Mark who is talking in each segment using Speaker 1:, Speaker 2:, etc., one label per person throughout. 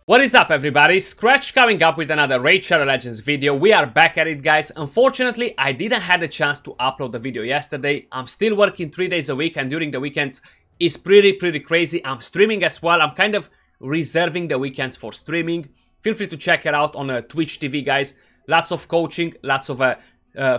Speaker 1: What is up, everybody? Scratch coming up with another Raid Shadow Legends video. We are back at it, guys. Unfortunately, I didn't have the chance to upload the video yesterday. I'm still working 3 days a week, and during the weekends it's pretty crazy. I'm streaming as well. I'm kind of reserving the weekends for streaming. Feel free to check it out on Twitch TV, guys. Lots of coaching, lots of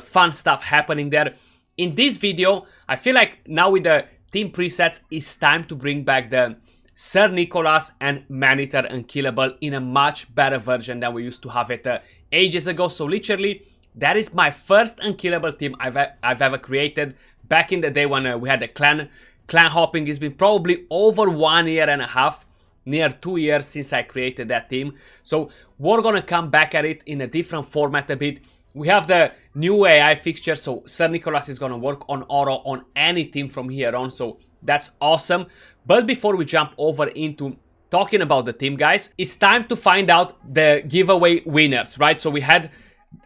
Speaker 1: fun stuff happening there. In this video, I feel like now with the team presets, it's time to bring back the Sir Nicholas and Maneater Unkillable in a much better version than we used to have it ages ago. So literally, that is my first Unkillable team I've ever created. Back in the day when we had the clan hopping, it's been probably over 1.5 years, near 2 years since I created that team. So we're gonna come back at it in a different format a bit. We have the new AI fixture, so Sir Nicholas is gonna work on auto on any team from here on, so that's awesome. But before we jump over into talking about the team, guys, it's time to find out the giveaway winners, right? So we had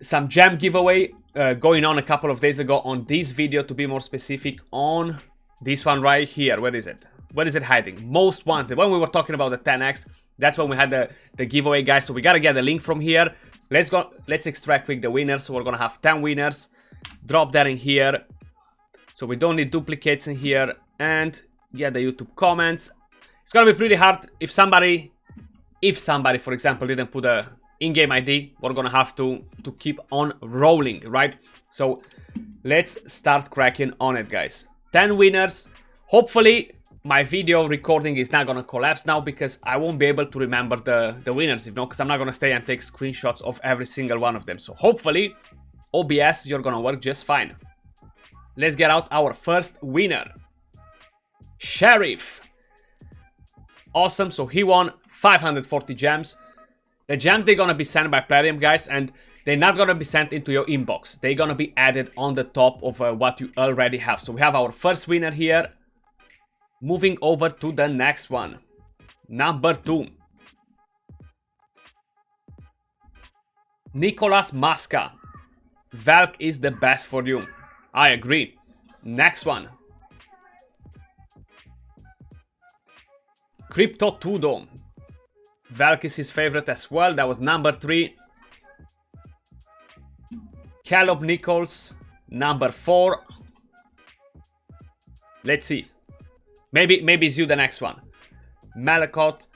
Speaker 1: some gem giveaway going on a couple of days ago on this video, to be more specific, on this one right here. Where is it? Where is it hiding? Most wanted. When we were talking about the 10x, that's when we had the giveaway, guys. So we gotta get the link from here. Let's go. Let's extract quick the winners. So we're gonna have 10 winners. Drop that in here. So we don't need duplicates in here. And yeah, the YouTube comments. It's gonna be pretty hard if somebody, for example, didn't put a in-game ID. We're gonna have to keep on rolling, right? So let's start cracking on it, guys. 10 winners. Hopefully my video recording is not gonna collapse now, because I won't be able to remember the winners, because I'm not gonna stay and take screenshots of every single one of them. So hopefully OBS, you're gonna work just fine. Let's get out our first winner. Sheriff. Awesome. So he won 540 gems. The gems, they're gonna be sent by Platinum, guys, and they're not gonna be sent into your inbox. They're gonna be added on the top of what you already have. So we have our first winner here. Moving over to the next one. Number 2. Nicholas Masca. Valk is the best for you. I agree. Next one. Crypto Tudo. Valk is his favorite as well. That was number 3. Caleb Nichols. Number 4. Let's see. Maybe it's you, the next one. Malakot.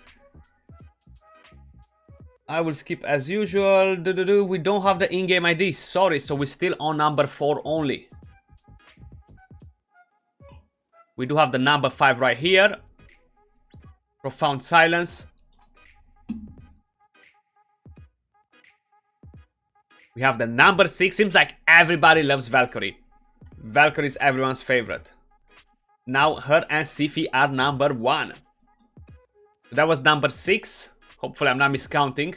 Speaker 1: I will skip as usual. We don't have the in-game ID. Sorry, so we're still on number 4 only. We do have the number 5 right here. Profound silence. We have the number 6. Seems like everybody loves Valkyrie. Valkyrie is everyone's favorite. Now her and Sifi are number 1. That was number 6. Hopefully I'm not miscounting.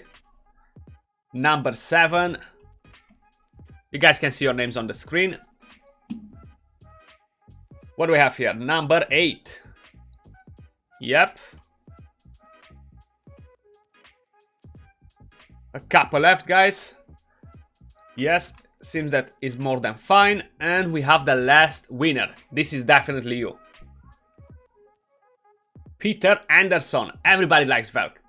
Speaker 1: Number 7. You guys can see your names on the screen. What do we have here? Number 8. Yep. A couple left, guys. Yes, seems that is more than fine. And we have the last winner. This is definitely you. Peter Anderson. Everybody likes Valk.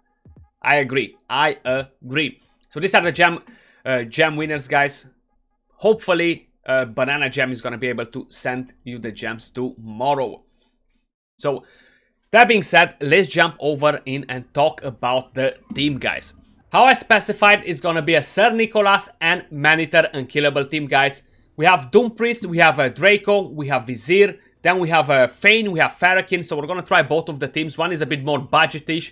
Speaker 1: I agree. I agree. So these are the gem winners, guys. Hopefully, Banana Gem is going to be able to send you the gems tomorrow. So that being said, let's jump over in and talk about the team, guys. How I specified is going to be a Sir Nicholas and Maneater Unkillable team, guys. We have Doom Priest, we have Draco, we have Vizier, then we have Fane, we have Farrakhan. So we're going to try both of the teams. One is a bit more budgetish.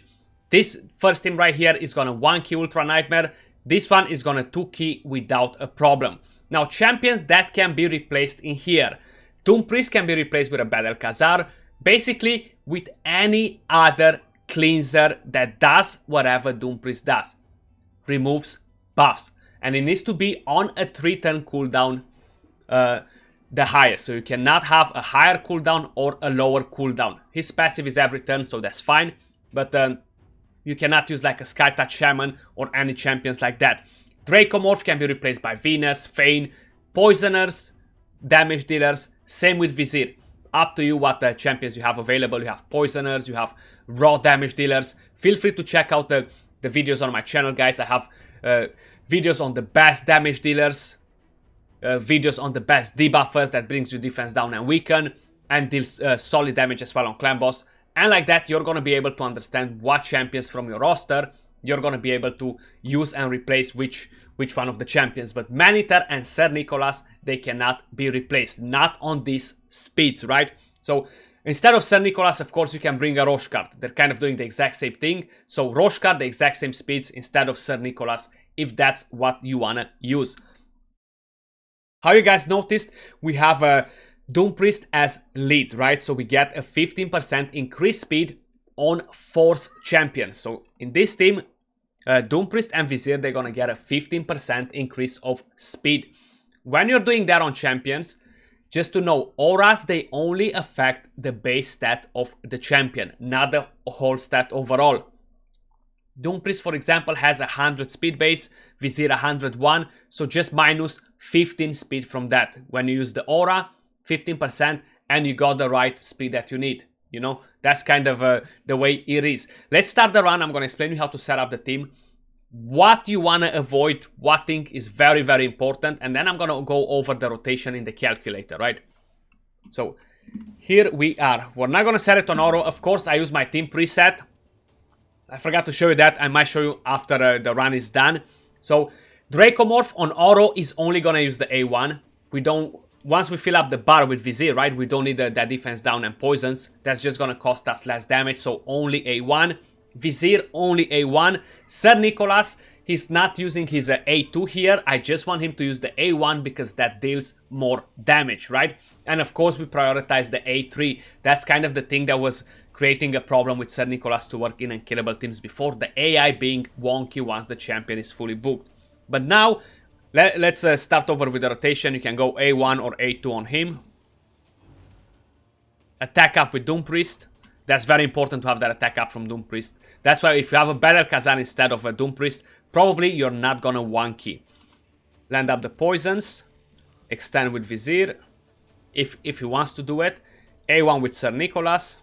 Speaker 1: This first team right here is going to 1-key Ultra Nightmare. This one is going to 2-key without a problem. Now, champions that can be replaced in here. Doom Priest can be replaced with a Battle Khazar. Basically, with any other cleanser that does whatever Doom Priest does. Removes buffs. And it needs to be on a 3-turn cooldown, the highest. So you cannot have a higher cooldown or a lower cooldown. His passive is every turn, so that's fine. But you cannot use like a Sky Touch Shaman or any champions like that. Dracomorph can be replaced by Venus, Fane, Poisoners, Damage Dealers. Same with Vizier. Up to you what champions you have available. You have Poisoners, you have raw damage dealers. Feel free to check out the the videos on my channel, guys. I have videos on the best damage dealers, videos on the best debuffers that brings your defense down and weaken, and deals solid damage as well on clan boss. And like that, you're going to be able to understand what champions from your roster you're going to be able to use and replace which one of the champions. But Maneater and Sir Nicholas, they cannot be replaced, not on these speeds, right? So instead of Sir Nicholas, of course, you can bring a Roschard. They're kind of doing the exact same thing. So Roschard, the exact same speeds instead of Sir Nicholas, if that's what you want to use. How you guys noticed, we have a Doom Priest as lead, right? So we get a 15% increased speed on Force champions. So in this team, Doom Priest and Vizier, they're gonna get a 15% increase of speed. When you're doing that on champions, just to know, auras, they only affect the base stat of the champion, not the whole stat overall. Doom Priest, for example, has 100 speed base, Vizier 101, so just minus 15 speed from that. When you use the aura, 15%, and you got the right speed that you need. You know, that's kind of the way it is. Let's start the run. I'm going to explain you how to set up the team, what you want to avoid, what thing is very, very important, and then I'm going to go over the rotation in the calculator, right? So here we are. We're not going to set it on auto. Of course, I use my team preset. I forgot to show you that. I might show you after the run is done. So Dracomorph on auto is only going to use the A1. We don't... Once we fill up the bar with Vizier, right, we don't need that defense down and poisons. That's just going to cost us less damage, so only A1. Vizier, only A1. Sir Nicholas, he's not using his A2 here. I just want him to use the A1 because that deals more damage, right? And of course, we prioritize the A3. That's kind of the thing that was creating a problem with Sir Nicholas to work in Unkillable teams before. The AI being wonky once the champion is fully booked. But now... Let's start over with the rotation. You can go A1 or A2 on him. Attack up with Doom Priest. That's very important to have that attack up from Doom Priest. That's why if you have a better Kazan instead of a Doom Priest, probably you're not gonna wonky. Land up the poisons. Extend with Vizier. If he wants to do it. A1 with Sir Nicholas.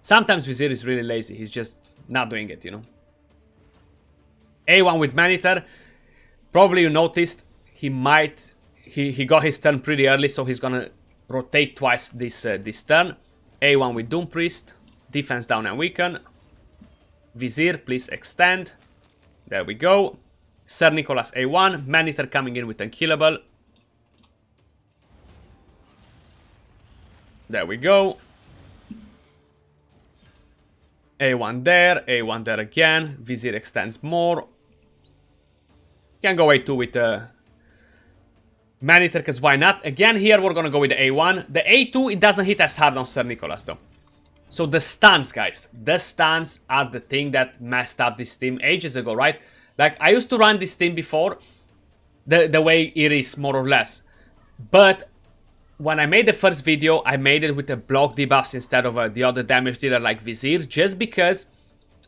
Speaker 1: Sometimes Vizier is really lazy. He's just not doing it, you know. A1 with Maneater. Probably you noticed he got his turn pretty early, so he's gonna rotate twice this turn. A1 with Doom Priest. Defense down and weaken. Vizier, please extend. There we go. Sir Nicholas A1. Maneater coming in with Unkillable. There we go. A1 there, A1 there again. Vizier extends more. Can go A2 with Maneater, because why not? Again, here we're gonna go with the A1. The A2, it doesn't hit as hard on Sir Nicholas, though. So the stuns, guys. The stuns are the thing that messed up this team ages ago, right? Like, I used to run this team before, the way it is, more or less. But... when I made the first video, I made it with the block debuffs instead of the other damage dealer like Vizier, just because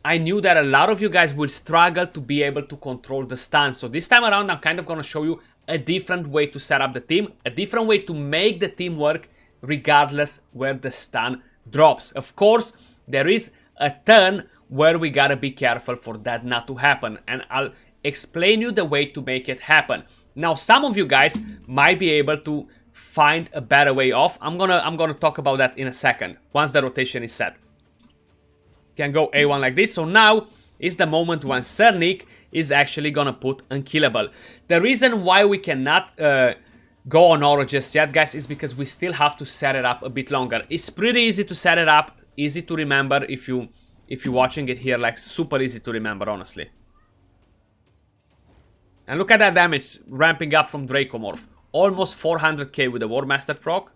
Speaker 1: I knew that a lot of you guys would struggle to be able to control the stun. So this time around, I'm kind of going to show you a different way to set up the team, a different way to make the team work regardless where the stun drops. Of course, there is a turn where we gotta be careful for that not to happen, and I'll explain you the way to make it happen. Now, some of you guys might be able to find a better way off. I'm gonna talk about that in a second once the rotation is set. Can go A1 like this. So now is the moment when Sir Nick is actually gonna put Unkillable. The reason why we cannot go on auto just yet, guys, is because we still have to set it up a bit longer. It's pretty easy to set it up, easy to remember if you're watching it here, like super easy to remember, honestly. And look at that damage ramping up from Dracomorph. Almost 400k with the War Master proc.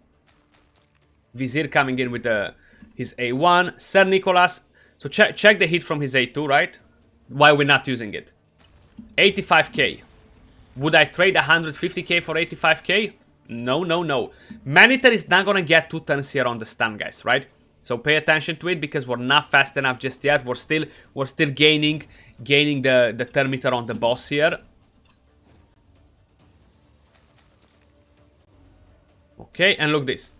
Speaker 1: Vizier coming in with his A1. Sir Nicholas. So check the hit from his A2, right? Why we're not using it. 85k. Would I trade 150k for 85k? No, no, no. Maneater is not gonna get 2 turns here on the stun, guys, right? So pay attention to it because we're not fast enough just yet. We're still gaining the turn meter on the boss here. Okay, and look this.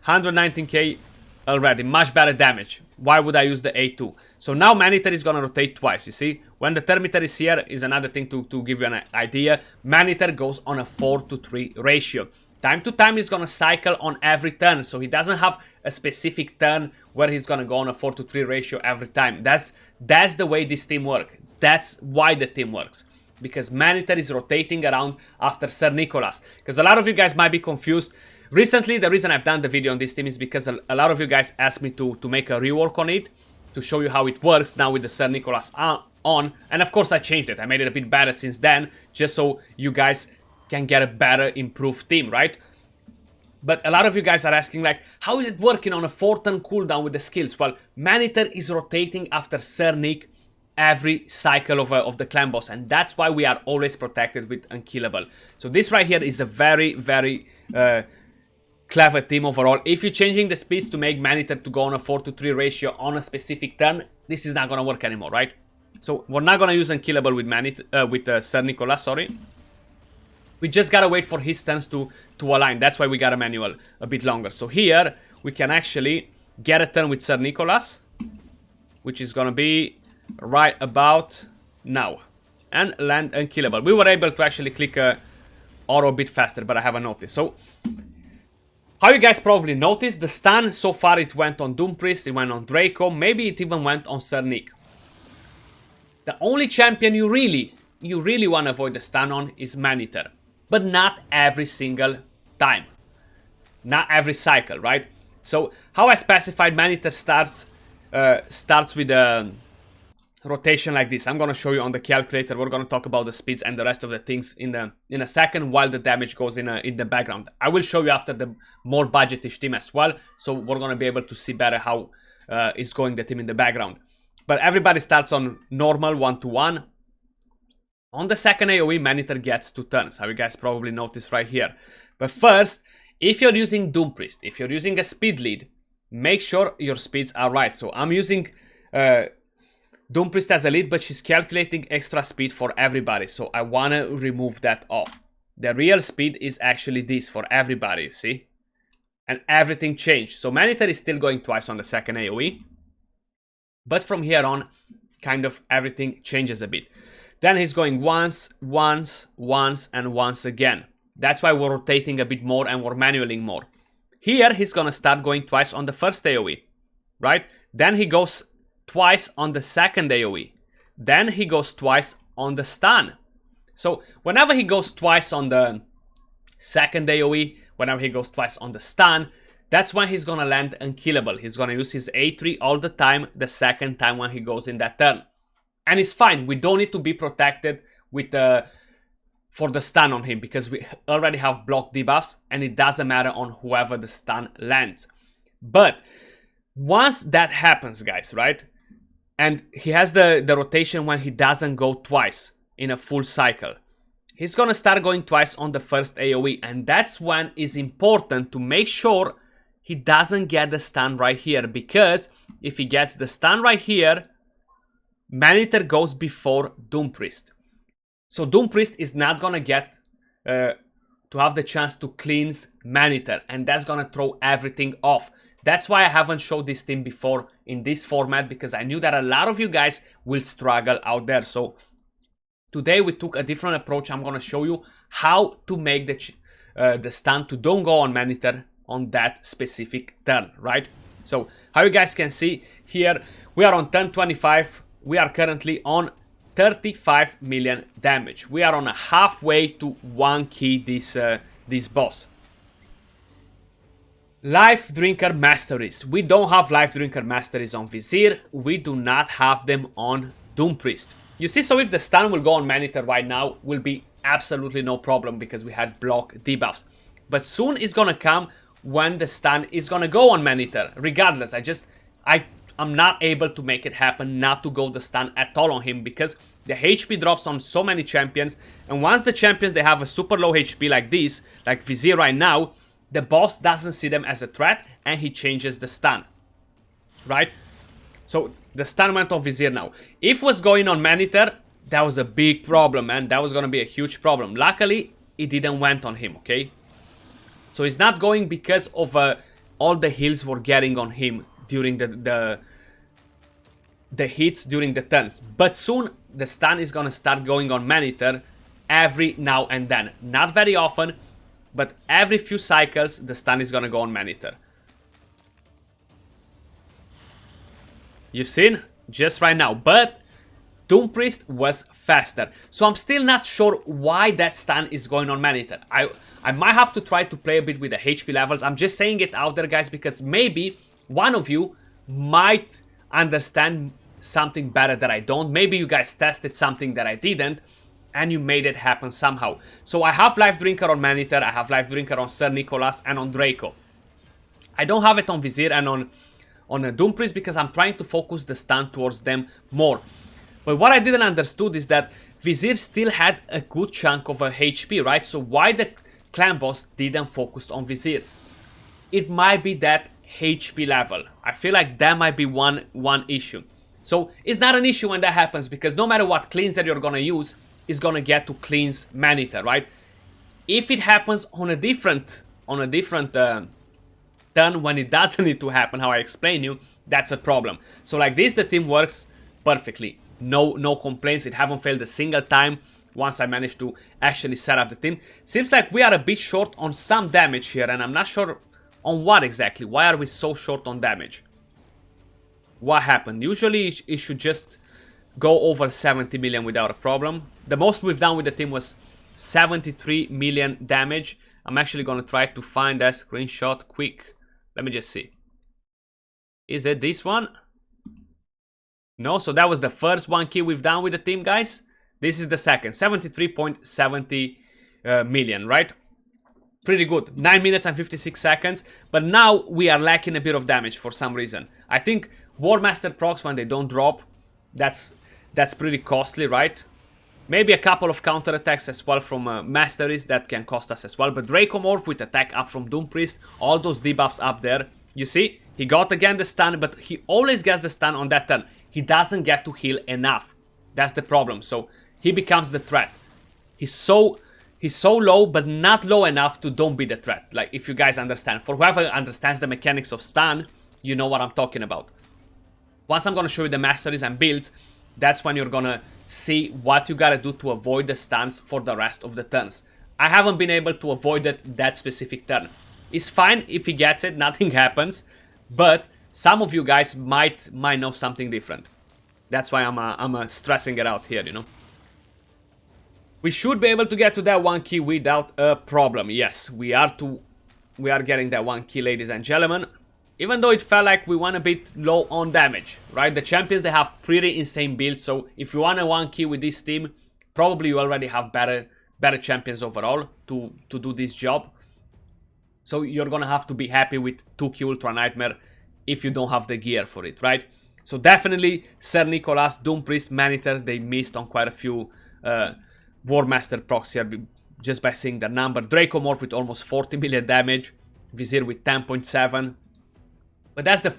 Speaker 1: 119k already. Much better damage. Why would I use the A2? So now Maneater is gonna rotate twice, you see? When the Terminator is here is another thing to give you an idea. Maneater goes on a 4-to-3 ratio. Time to time he's gonna cycle on every turn, so he doesn't have a specific turn where he's gonna go on a 4-to-3 ratio every time. That's the way this team works. That's why the team works. Because Maneater is rotating around after Sir Nicholas. Because a lot of you guys might be confused. Recently, the reason I've done the video on this team is because a lot of you guys asked me to make a rework on it, to show you how it works now with the Sir Nicholas on. And of course I changed it. I made it a bit better since then, just so you guys can get a better, improved team, right? But a lot of you guys are asking, like, how is it working on a 4-turn cooldown with the skills? Well, Maneater is rotating after Sir Nick every cycle of the clan boss, and that's why we are always protected with Unkillable. So this right here is a very, very clever team overall. If you're changing the speeds to make Maneater to go on a 4-to-3 ratio on a specific turn, this is not gonna work anymore, right? So we're not gonna use Unkillable with Sir Nicholas, sorry. We just gotta wait for his turns to align. That's why we got a manual a bit longer. So here we can actually get a turn with Sir Nicholas, which is gonna be right about now, and land Unkillable. We were able to actually click auto a bit faster, but I haven't noticed. So how you guys probably noticed, the stun so far it went on Doom Priest, it went on Draco, maybe it even went on Sir Nick. The only champion you really want to avoid the stun on is Maneater, but not every single time, not every cycle, right? So how I specified Maneater starts with a rotation like this. I'm gonna show you on the calculator. We're gonna talk about the speeds and the rest of the things in a second, while the damage goes in the background. I will show you after the more budgetish team as well, so we're gonna be able to see better how is going the team in the background. But everybody starts on normal 1-to-1. On the second AoE, Maneater gets 2 turns. How you guys probably noticed right here. But first, if you're using Doom Priest, if you're using a speed lead, make sure your speeds are right. So I'm using Doom Priest as a lead, but she's calculating extra speed for everybody, so I want to remove that off. The real speed is actually this for everybody, you see? And everything changed. So Maneater is still going twice on the second AoE, but from here on, kind of everything changes a bit. Then he's going once, and once again. That's why we're rotating a bit more and we're manualing more. Here, he's gonna start going twice on the first AoE, right? Then he goes twice on the second AoE. Then he goes twice on the stun. So whenever he goes twice on the second AoE, whenever he goes twice on the stun, that's when he's gonna land Unkillable. He's gonna use his A3 all the time, the second time when he goes in that turn. And it's fine, we don't need to be protected with for the stun on him, because we already have block debuffs and it doesn't matter on whoever the stun lands. But once that happens, guys, right? And he has the rotation when he doesn't go twice in a full cycle. He's gonna start going twice on the first AoE, and that's when it's important to make sure he doesn't get the stun right here, because if he gets the stun right here, Maneater goes before Doom Priest. So Doom Priest is not gonna get to have the chance to cleanse Maneater, and that's gonna throw everything off. That's why I haven't showed this team before in this format, because I knew that a lot of you guys will struggle out there. So today we took a different approach. I'm gonna show you how to make the stun to don't go on Maneater on that specific turn, right? So how you guys can see here, we are on turn 25. We are currently on 35 million damage. We are on a halfway to 1 key this boss. Life Drinker Masteries. We don't have Life Drinker Masteries on Vizier. We do not have them on Doom Priest. You see, so if the stun will go on Maneater right now, will be absolutely no problem because we had block debuffs. But soon is gonna come when the stun is gonna go on Maneater. Regardless, I'm not able to make it happen not to go the stun at all on him, because the HP drops on so many champions, and once the champions they have a super low HP like this, like Vizier right now, the boss doesn't see them as a threat and he changes the stun, right? So the stun went on Vizier now. If it was going on Maneater, that was a big problem, man. That was gonna be a huge problem. Luckily, it didn't went on him, okay? So it's not going because of all the heals were getting on him during the hits during the turns. But soon the stun is gonna start going on Maneater every now and then. Not very often, but every few cycles the stun is gonna go on Maneater. You've seen? Just right now. But Doom Priest was faster. So I'm still not sure why that stun is going on Maneater. I might have to try to play a bit with the HP levels. I'm just saying it out there, guys, because maybe one of you might understand something better that I don't. Maybe you guys tested something that I didn't, and you made it happen somehow. So I have Life Drinker on Maneater, I have Life Drinker on Sir Nicholas and on Draco. I don't have it on Vizier and on a Doom Priest because I'm trying to focus the stun towards them more. But what I didn't understood is that Vizier still had a good chunk of a HP, right? So why the clan boss didn't focus on Vizier? It might be that HP level. I feel like that might be one issue. So it's not an issue when that happens, because no matter what cleanser you're gonna use, is gonna get to cleanse Maneater, right? If it happens on a different turn, when it doesn't need to happen, how I explain you, that's a problem. So like this, the team works perfectly. No complaints. It haven't failed a single time once I managed to actually set up the team. Seems like we are a bit short on some damage here, and I'm not sure on what exactly. Why are we so short on damage? What happened? Usually it should just go over 70 million without a problem. The most we've done with the team was 73 million damage. I'm actually going to try to find that screenshot quick. Let me just see. Is it this one? No, so that was the first 1 kill we've done with the team, guys. This is the second. 73.70 million, right? Pretty good. 9 minutes and 56 seconds. But now we are lacking a bit of damage for some reason. I think War Master procs, when they don't drop, that's pretty costly, right? Maybe a couple of counterattacks as well from Masteries that can cost us as well. But Dracomorph with attack up from Doom Priest, all those debuffs up there. You see, he got again the stun, but he always gets the stun on that turn. He doesn't get to heal enough. That's the problem. So he becomes the threat. He's so low, but not low enough to don't be the threat. Like, if you guys understand. For whoever understands the mechanics of stun, you know what I'm talking about. Once I'm gonna show you the masteries and builds, that's when you're gonna see what you gotta do to avoid the stuns for the rest of the turns. I haven't been able to avoid that specific turn. It's fine if he gets it, nothing happens, but some of you guys might know something different. That's why I'm stressing it out here, you know. We should be able to get to that 1 kill without a problem. Yes, we are getting that 1 kill, ladies and gentlemen. Even though it felt like we went a bit low on damage, right? The champions, they have pretty insane builds, so if you want a 1 kill with this team, probably you already have better champions overall to do this job. So you're gonna have to be happy with 2 kill Ultra Nightmare if you don't have the gear for it, right? So definitely Sir Nicholas, Doom Priest, Maneater, they missed on quite a few War Master procs here just by seeing the number. Dracomorph with almost 40 million damage, Vizier with 10.7. But that's the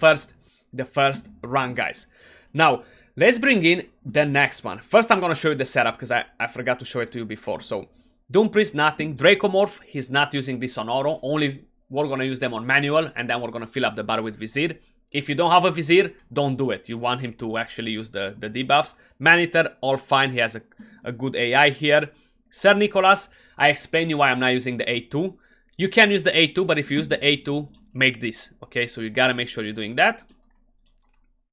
Speaker 1: first run, guys. Now, let's bring in the next one. First, I'm gonna show you the setup because I forgot to show it to you before. So, Doom Priest, nothing. Dracomorph, he's not using this on auto. Only we're gonna use them on manual, and then we're gonna fill up the bar with Vizier. If you don't have a Vizier, don't do it. You want him to actually use the debuffs. Maneater, all fine. He has a good AI here. Sir Nicholas, I explain you why I'm not using the A2. You can use the A2, but if you use the A2, make this. Okay, so you gotta make sure you're doing that.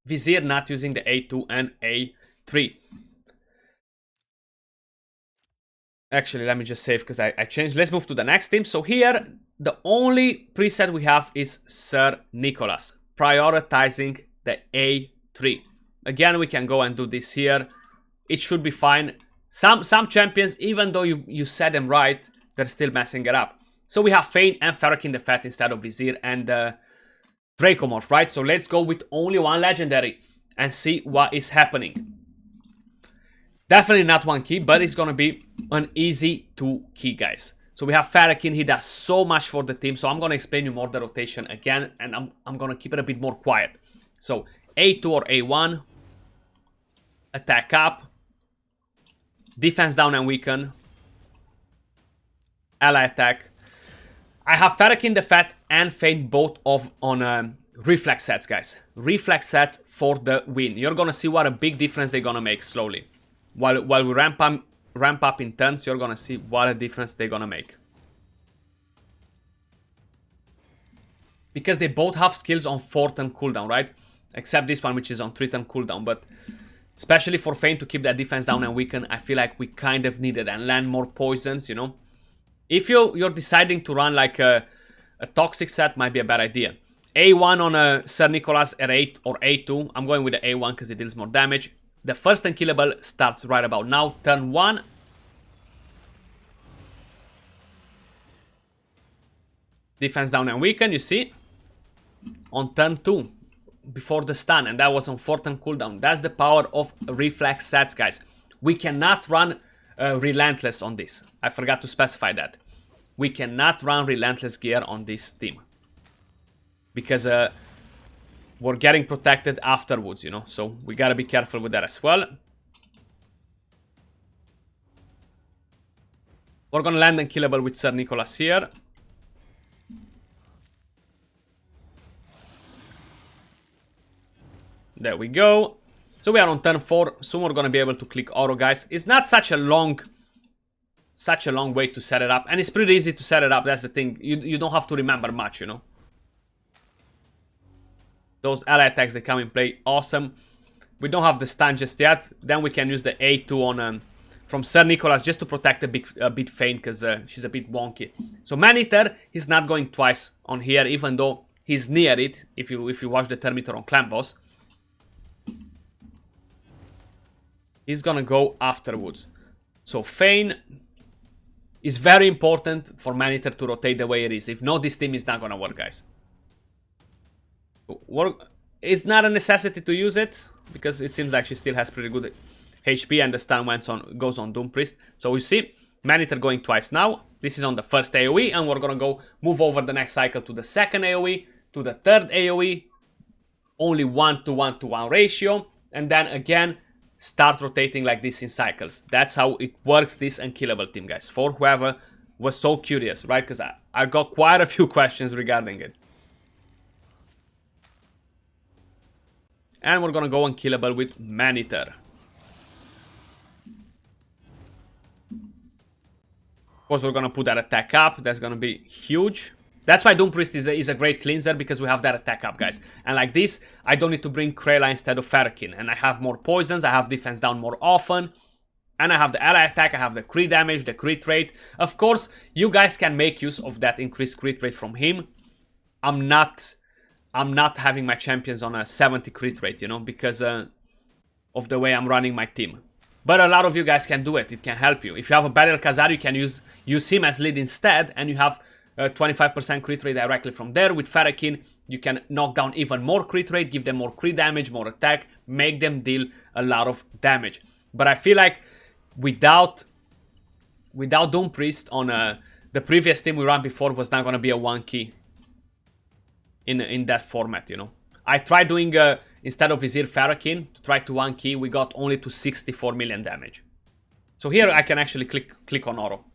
Speaker 1: Vizier, not using the A2 and A3. Actually, let me just save because I changed. Let's move to the next team. So here, the only preset we have is Sir Nicholas, prioritizing the A3. Again, we can go and do this here. It should be fine. Some champions, even though you set them right, they're still messing it up. So we have Fane and Ferrokin the Fat instead of Vizier and Dracomorph, right? So let's go with only 1 legendary and see what is happening. Definitely not 1 key, but it's gonna be an easy 2 key, guys. So we have Ferrokin, he does so much for the team. So I'm gonna explain you more the rotation again, and I'm gonna keep it a bit more quiet. So A2 or A1, attack up, defense down and weaken, ally attack. I have Ferakin the Fat and Fane both on reflex sets, guys. Reflex sets for the win. You're gonna see what a big difference they're gonna make slowly. While we ramp up in turns, you're gonna see what a difference they're gonna make. Because they both have skills on 4-turn cooldown, right? Except this one, which is on 3-turn cooldown. But especially for Fane to keep that defense down and weaken, I feel like we kind of need it. And land more poisons, you know? If you're deciding to run like a toxic set, might be a bad idea. A1 on a Sir Nicholas at 8 or A2. I'm going with the A1 because it deals more damage. The first Unkillable starts right about now. Turn 1. Defense down and weaken, you see. On turn 2. Before the stun. And that was on 4-turn cooldown. That's the power of reflex sets, guys. We cannot run Relentless on this. I forgot to specify that. We cannot run Relentless gear on this team. Because we're getting protected afterwards, you know. So we gotta be careful with that as well. We're gonna land Unkillable with Sir Nicholas here. There we go. So we are on turn 4. Soon we're gonna be able to click auto, guys. It's not such a long way to set it up. And it's pretty easy to set it up. That's the thing. You don't have to remember much, you know. Those ally attacks, they come in play. Awesome. We don't have the stun just yet. Then we can use the A2 on from Sir Nicholas just to protect a bit Fane because she's a bit wonky. So Maneater, he's not going twice on here, even though he's near it. If you watch the turn meter on Clan Boss, he's gonna go afterwards. So Fane is very important for Maneater to rotate the way it is. If not, this team is not gonna work, guys. It's not a necessity to use it because it seems like she still has pretty good HP and the stun goes on Doom Priest. So we see Maneater going twice now. This is on the first AoE and we're gonna move over the next cycle to the second AoE, to the third AoE. Only 1-to-1-to-1 ratio, and then again start rotating like this in cycles. That's how it works, this Unkillable team, guys. For whoever was so curious, right? Because I got quite a few questions regarding it. And we're gonna go Unkillable with Maneater. Of course, we're gonna put that attack up. That's gonna be huge. That's why Doom Priest is a great cleanser, because we have that attack up, guys. And like this, I don't need to bring Krayla instead of Ferakin. And I have more poisons, I have defense down more often. And I have the ally attack, I have the crit damage, the crit rate. Of course, you guys can make use of that increased crit rate from him. I'm not having my champions on a 70 crit rate, you know, because of the way I'm running my team. But a lot of you guys can do it, it can help you. If you have a Battle Khazar, you can use him as lead instead, and you have 25% crit rate directly from there. With Ferakin, you can knock down even more crit rate, give them more crit damage, more attack, make them deal a lot of damage. But I feel like without Doom Priest on the previous team we ran before was not going to be a 1-key in that format, you know. I tried doing, instead of Vizier Ferakin, to try to 1-key, we got only to 64 million damage. So here I can actually click on auto.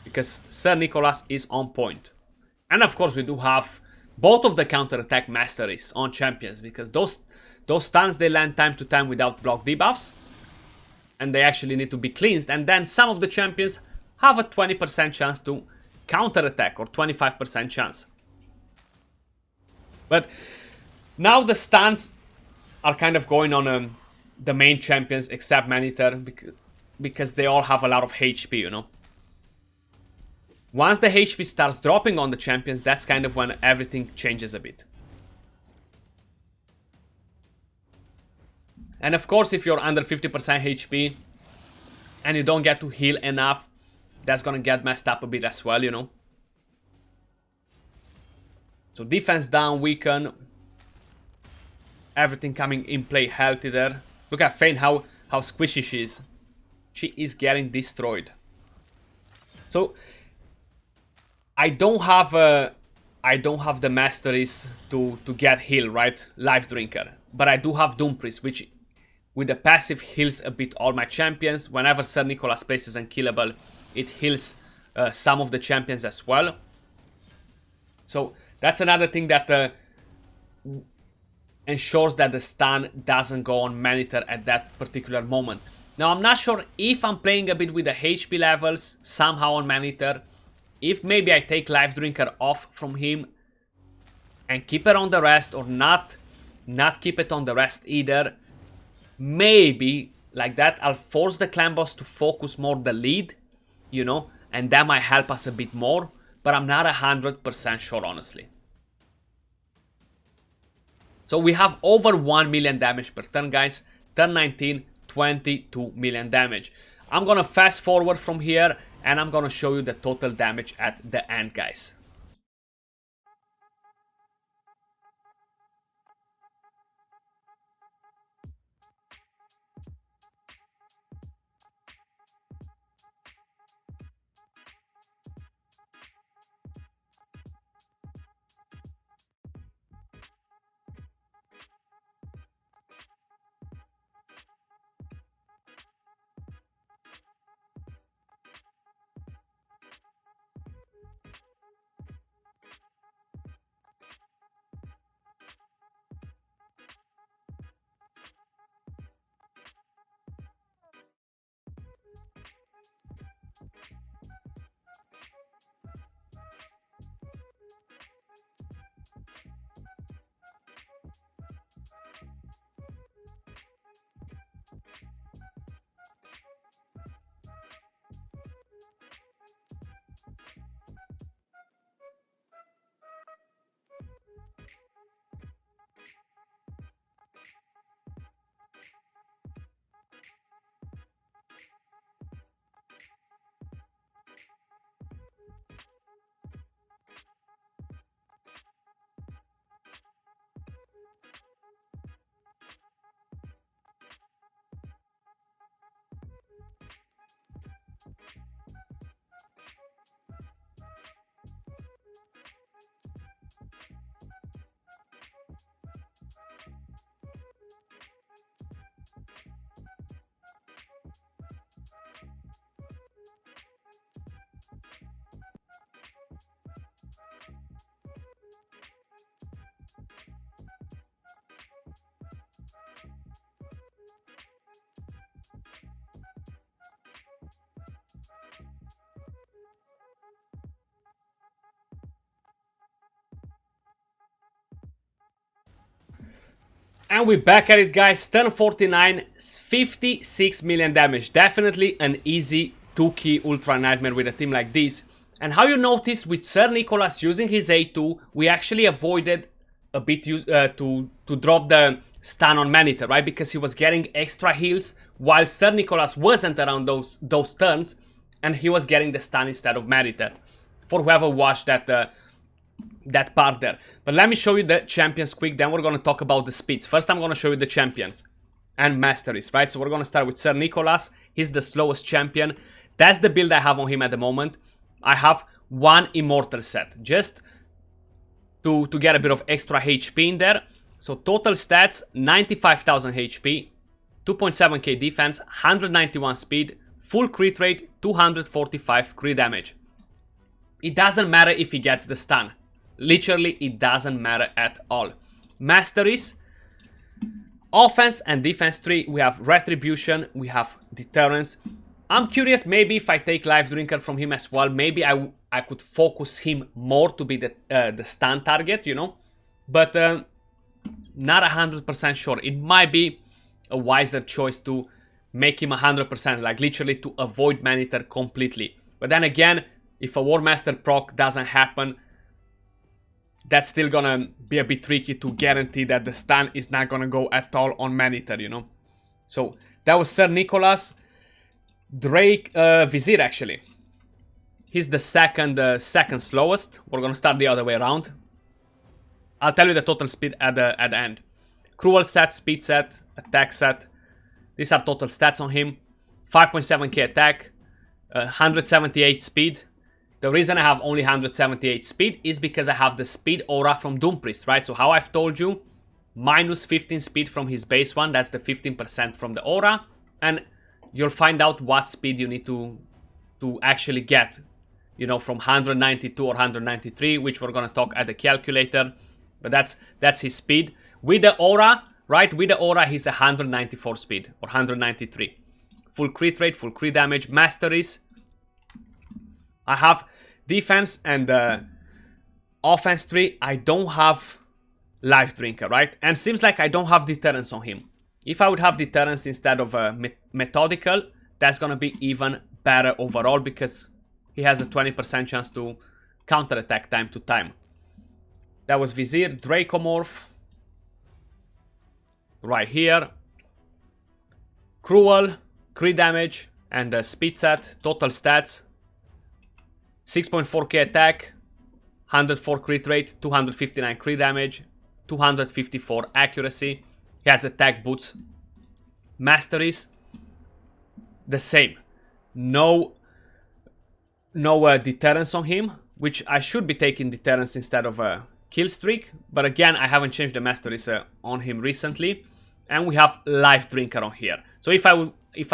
Speaker 1: Because Sir Nicholas is on point. And of course we do have both of the counter-attack masteries on champions, because those stuns, they land time to time without block debuffs. And they actually need to be cleansed. And then some of the champions have a 20% chance to counter-attack, or 25% chance. But now the stuns are kind of going on the main champions except Maneater, because they all have a lot of HP, you know. Once the HP starts dropping on the champions, that's kind of when everything changes a bit. And of course, if you're under 50% HP and you don't get to heal enough, that's gonna get messed up a bit as well, you know. So defense down, weaken. Everything coming in play healthy there. Look at Fane, how squishy she is. She is getting destroyed. So I don't have the masteries to get heal, right? Life Drinker. But I do have Doom Priest, which with the passive heals a bit all my champions. Whenever Sir Nicholas places Unkillable, it heals some of the champions as well. So that's another thing that ensures that the stun doesn't go on Maneater at that particular moment. Now, I'm not sure if I'm playing a bit with the HP levels somehow on Maneater. If maybe I take Life Drinker off from him and keep it on the rest, or not keep it on the rest either. Maybe like that I'll force the clan boss to focus more the lead, you know, and that might help us a bit more, but I'm not 100% sure, honestly. So we have over 1 million damage per turn, guys. Turn 19, 22 million damage. I'm gonna fast forward from here and I'm gonna show you the total damage at the end, guys. And we're back at it, guys. Turn 49, 56 million damage. Definitely an easy 2-key Ultra Nightmare with a team like this. And how you notice with Sir Nicholas using his A2, we actually avoided a bit to drop the stun on Maneater, right? Because he was getting extra heals while Sir Nicholas wasn't around those turns, and he was getting the stun instead of Maneater. For whoever watched that part there. But let me show you the champions quick, then we're going to talk about the speeds. First, I'm going to show you the champions and masteries, right? So we're going to start with Sir Nicholas. He's the slowest champion. That's the build I have on him at the moment. I have one immortal set, just to get a bit of extra HP in there. So total stats, 95,000 HP, 2.7k defense, 191 speed, full crit rate, 245 crit damage. It doesn't matter if he gets the stun. Literally, it doesn't matter at all. Masteries, offense and defense tree. We have retribution, we have deterrence. I'm curious, maybe if I take Life Drinker from him as well, maybe I could focus him more to be the stun target, you know. But not 100% sure. It might be a wiser choice to make him 100%, like literally to avoid Maneater completely. But then again, if a War Master proc doesn't happen, that's still gonna be a bit tricky to guarantee that the stun is not gonna go at all on Maneater, you know. So that was Sir Nicholas. Drake Vizier, actually. He's the second slowest. We're gonna start the other way around. I'll tell you the total speed at the end. Cruel set, speed set, attack set. These are total stats on him. 5.7k attack, 178 speed. The reason I have only 178 speed is because I have the speed aura from Doom Priest, right? So how I've told you, minus 15 speed from his base one, that's the 15% from the aura, and you'll find out what speed you need to actually get you know, from 192 or 193, which we're gonna talk at the calculator. But that's his speed. With the aura, right? With the aura, he's 194 speed or 193. Full crit rate, full crit damage, masteries. I have defense and offense tree. I don't have life drinker, right? And seems like I don't have deterrence on him. If I would have deterrence instead of methodical, that's gonna be even better overall because he has a 20% chance to counter attack time to time. That was Vizier, Dracomorph. Right here. Cruel, crit damage, and speed set, total stats. 6.4k attack, 104 crit rate, 259 crit damage, 254 accuracy. He has attack boots. Masteries, the same. No deterrence on him, which I should be taking deterrence instead of a kill streak. But again, I haven't changed the masteries on him recently. And we have life drinker on here. So if I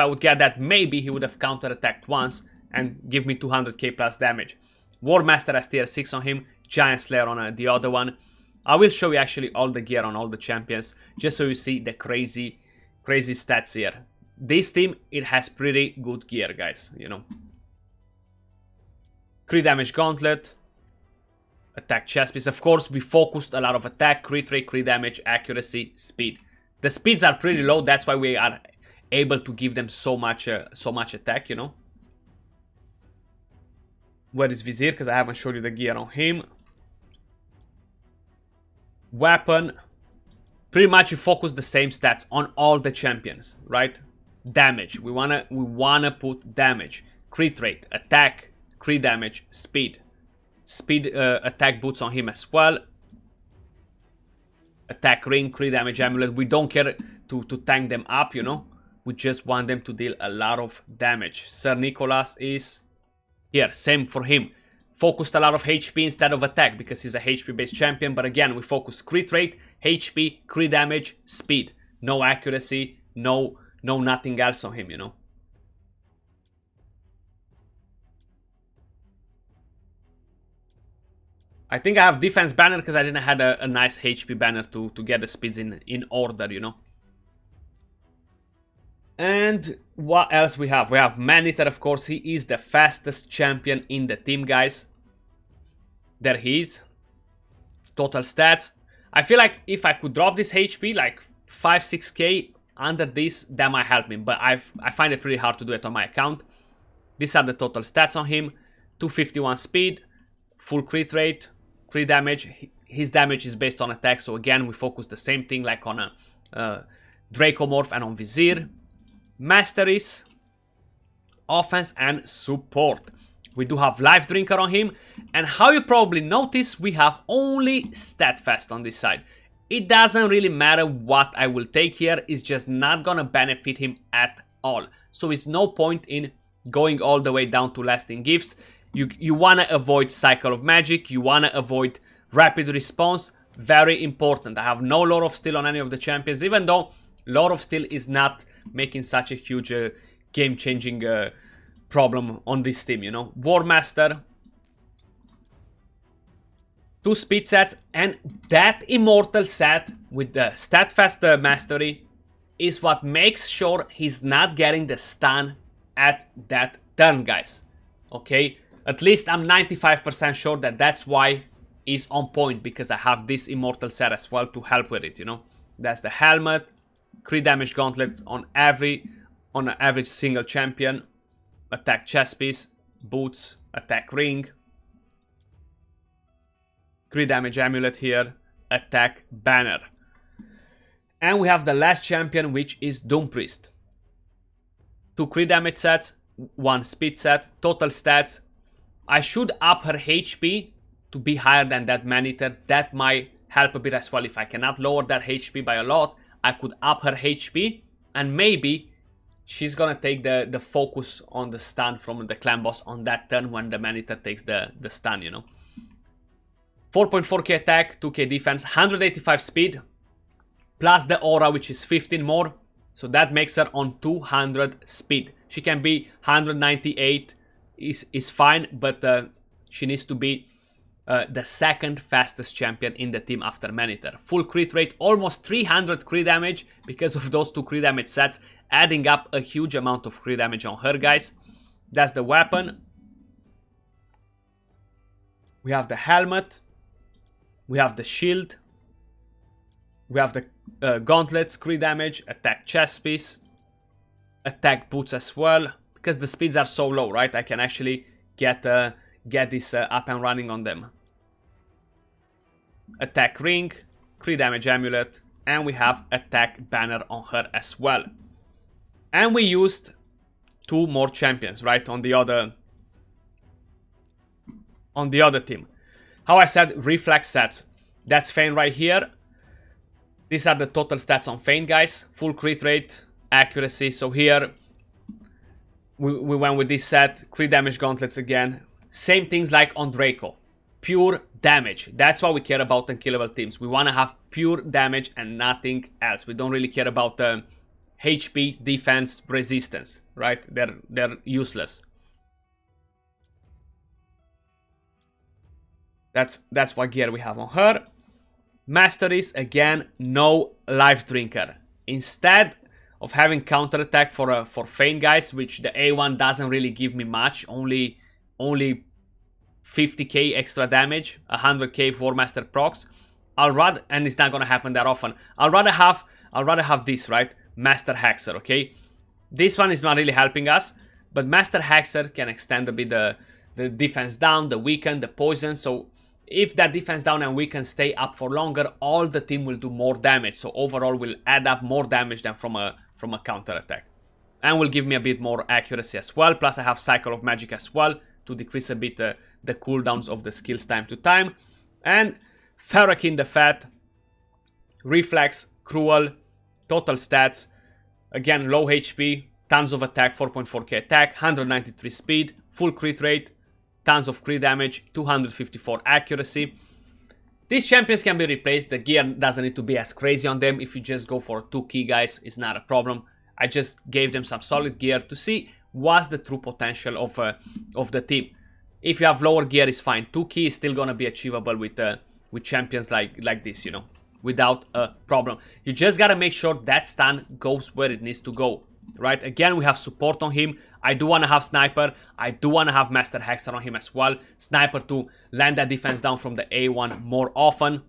Speaker 1: would get that, maybe he would have counter attacked once and give me 200k plus damage. War Master has tier 6 on him, Giant Slayer on the other one. I will show you actually all the gear on all the champions, just so you see the crazy stats here. This team, it has pretty good gear, guys, you know. Crit damage gauntlet, attack chest piece. Of course, we focused a lot of attack, crit rate, crit damage, accuracy, speed. The speeds are pretty low, that's why we are able to give them so much attack, you know. Where is Vizier? Because I haven't showed you the gear on him. Weapon. Pretty much you focus the same stats on all the champions, right? Damage. We wanna put damage. Crit rate, attack, crit damage, speed. Speed attack boots on him as well. Attack ring, crit damage amulet. We don't care to tank them up, you know. We just want them to deal a lot of damage. Sir Nicholas is here, same for him. Focused a lot of HP instead of attack because he's a HP based champion. But again, we focus crit rate, HP, crit damage, speed. No accuracy, no nothing else on him, you know. I think I have defense banner because I didn't have a nice HP banner to get the speeds in order, you know. And what else we have? We have Maneater, of course. He is the fastest champion in the team, guys. There he is. Total stats. I feel like if I could drop this HP, like 5-6k under this, that might help me. But I find it pretty hard to do it on my account. These are the total stats on him. 251 speed, full crit rate, crit damage. His damage is based on attack. So again, we focus the same thing like on a Dracomorph and on Vizier. Masteries, offense, and support. We do have Life Drinker on him, and how you probably notice, we have only Steadfast on this side. It doesn't really matter what I will take here, it's just not gonna benefit him at all. So it's no point in going all the way down to Lasting Gifts. You wanna avoid Cycle of Magic, you wanna avoid Rapid Response, very important. I have no Lord of Steel on any of the champions, even though Lord of Steel is not making such a huge game-changing problem on this team, you know. War Master, 2 speed sets, and that immortal set with the Steadfast Mastery is what makes sure he's not getting the stun at that turn, guys. Okay, at least I'm 95% sure that that's why he's on point, because I have this immortal set as well to help with it, you know. That's the helmet, crit damage gauntlets on every single champion, attack chest piece, boots, attack ring, crit damage amulet here, attack banner. And we have the last champion, which is Doom Priest. 2 crit damage sets, 1 speed set, total stats. I should up her HP to be higher than that Maneater. That might help a bit as well. If I cannot lower that HP by a lot, I could up her HP, and maybe she's gonna take the focus on the stun from the clan boss on that turn when the Maneater takes the stun, you know. 4.4k attack, 2k defense, 185 speed, plus the aura, which is 15 more. So that makes her on 200 speed. She can be 198 is fine, but she needs to be the second fastest champion in the team after Maneater. Full crit rate, almost 300 crit damage because of those 2 crit damage sets, adding up a huge amount of crit damage on her, guys. That's the weapon. We have the helmet. We have the shield. We have the gauntlets, crit damage, attack chest piece, attack boots as well. Because the speeds are so low, right? I can actually get this up and running on them. Attack ring, crit damage amulet, and we have attack banner on her as well. And we used 2 more champions, right, on the other team. How I said, reflex sets. That's Feint right here. These are the total stats on Feint, guys. Full crit rate, accuracy. So here we went with this set. Crit damage gauntlets again. Same things like on Draco. Pure damage. That's why we care about unkillable teams. We want to have pure damage and nothing else. We don't really care about HP, defense, resistance, right? They're useless. That's what gear we have on her. Masteries, again, no life drinker. Instead of having counterattack for Feint, guys, which the A1 doesn't really give me much, only 50k extra damage, 100k for Master procs. I'll rather, and it's not gonna happen that often. I'll rather have this, right? Master Hexer, okay? This one is not really helping us, but Master Hexer can extend a bit the defense down, the weaken, the poison. So if that defense down and weaken stay up for longer, all the team will do more damage. So overall, will add up more damage than from a counter attack, and will give me a bit more accuracy as well. Plus, I have Cycle of Magic as well to decrease a bit the cooldowns of the skills time to time. And Ferrokin the Fat, Reflex, Cruel, total stats, again low HP, tons of attack, 4.4k attack, 193 speed, full crit rate, tons of crit damage, 254 accuracy. These champions can be replaced. The gear doesn't need to be as crazy on them. If you just go for 2 key, guys, it's not a problem. I just gave them some solid gear to see what's the true potential of the team. If you have lower gear, it's fine. 2 key is still gonna be achievable with champions like this, you know, without a problem. You just gotta make sure that stun goes where it needs to go, right? Again, we have support on him. I do want to have Sniper. I do want to have Master Hexer on him as well. Sniper to land that defense down from the A1 more often.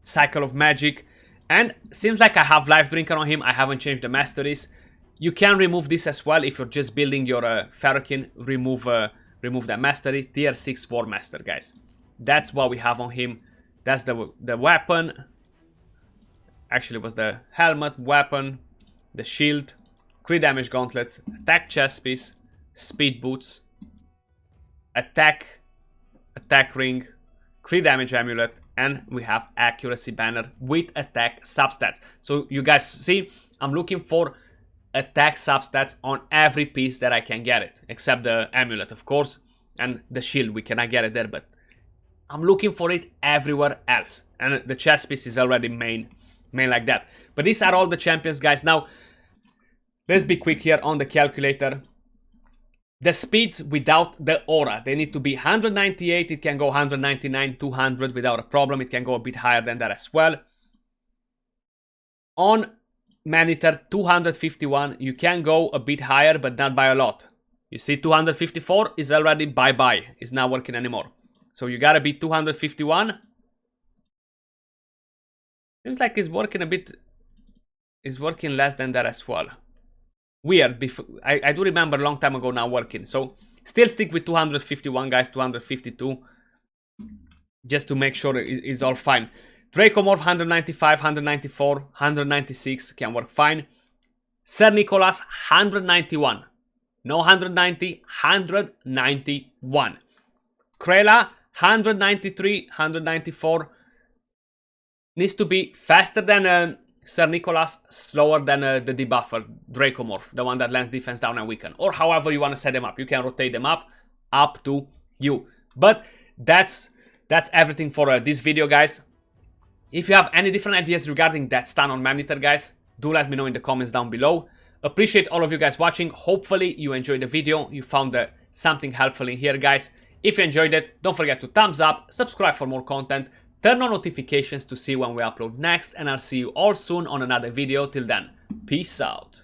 Speaker 1: Cycle of Magic. And seems like I have Life Drinker on him. I haven't changed the masteries. You can remove this as well if you're just building your Ferrokin. Remove that mastery. Tier 6 War Master, guys. That's what we have on him. That's the weapon. Actually, it was the helmet, weapon, the shield, crit damage gauntlets, attack chest piece, speed boots, attack ring, crit damage amulet, and we have accuracy banner with attack substats. So you guys see, I'm looking for attack substats on every piece that I can get it, except the amulet, of course, and the shield. We cannot get it there, but I'm looking for it everywhere else. And the chest piece is already main like that. But these are all the champions, guys. Now, let's be quick here on the calculator. The speeds without the aura, they need to be 198. It can go 199, 200 without a problem. It can go a bit higher than that as well. On Maneater, 251. You can go a bit higher, but not by a lot. You see, 254 is already bye-bye. It's not working anymore. So you gotta be 251. Seems like it's working a bit. It's working less than that as well. Weird. I do remember a long time ago now working. So still stick with 251, guys. 252. Just to make sure it's all fine. Draco Morph 195, 194, 196 can work fine. Sir Nicholas 191. No 190, 191. Krela 193, 194. Needs to be faster than Sir Nicholas, slower than the debuffer, Draco Morph, the one that lands defense down and weaken. Or however you want to set them up. You can rotate them up to you. But that's everything for this video, guys. If you have any different ideas regarding that stun on Maneater, guys, do let me know in the comments down below. Appreciate all of you guys watching. Hopefully you enjoyed the video. You found something helpful in here, guys. If you enjoyed it, don't forget to thumbs up, subscribe for more content, turn on notifications to see when we upload next, and I'll see you all soon on another video. Till then, peace out.